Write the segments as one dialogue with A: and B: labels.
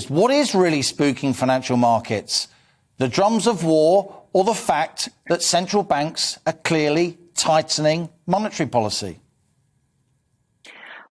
A: What is really spooking financial markets? The drums of war or the fact that central banks are clearly tightening monetary policy?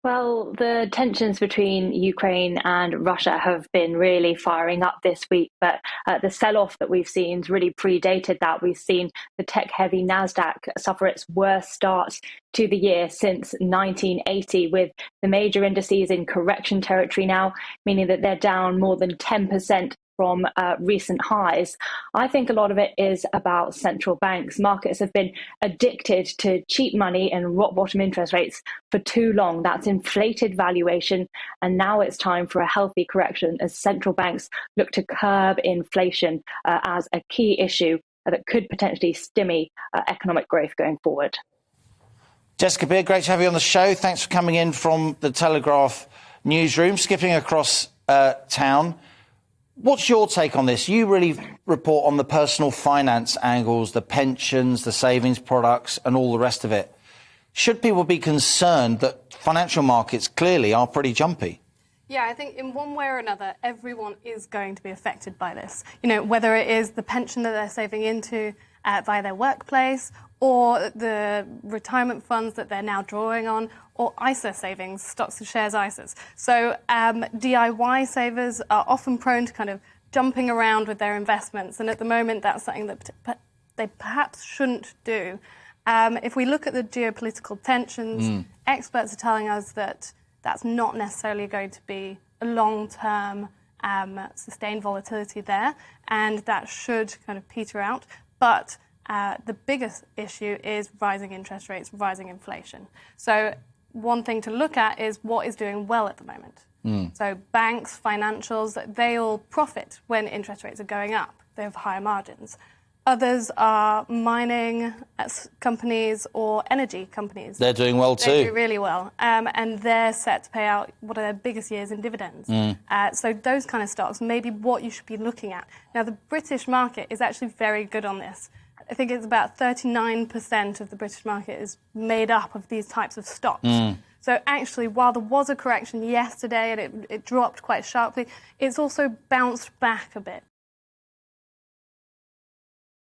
B: Well, the tensions between Ukraine and Russia have been really firing up this week, but the sell-off that we've seen has really predated that. We've seen the tech-heavy NASDAQ suffer its worst start to the year since 1980, with the major indices in correction territory now, meaning that they're down more than 10% from recent highs. I think a lot of it is about central banks. Markets have been addicted to cheap money and rock bottom interest rates for too long. That's inflated valuation. And now it's time for a healthy correction as central banks look to curb inflation as a key issue that could potentially stymie economic growth going forward.
A: Jessica Beer, great to have you on the show. Thanks for coming in from the Telegraph newsroom, skipping across town. What's your take on this? You really report on the personal finance angles, the pensions, the savings products and all the rest of it. Should people be concerned that financial markets clearly are pretty jumpy?
C: Yeah, I think in one way or another, everyone is going to be affected by this. You know, whether it is the pension that they're saving into via their workplace, or the retirement funds that they're now drawing on, or ISA savings, stocks and shares ISAs. So DIY savers are often prone to kind of jumping around with their investments, and at the moment that's something that they perhaps shouldn't do. If we look at the geopolitical tensions, experts are telling us that that's not necessarily going to be a long-term sustained volatility there, and that should kind of peter out. But the biggest issue is rising interest rates, rising inflation. So one thing to look at is what is doing well at the moment. So banks, financials, they all profit when interest rates are going up. They have higher margins. Others are mining companies or energy companies.
A: They're doing well too.
C: They do really well. And they're set to pay out what are their biggest years in dividends. So those kind of stocks may be what you should be looking at. Now, the British market is actually very good on this. I think it's about 39% of the British market is made up of these types of stocks. So actually, while there was a correction yesterday and it dropped quite sharply, it's also bounced back a bit.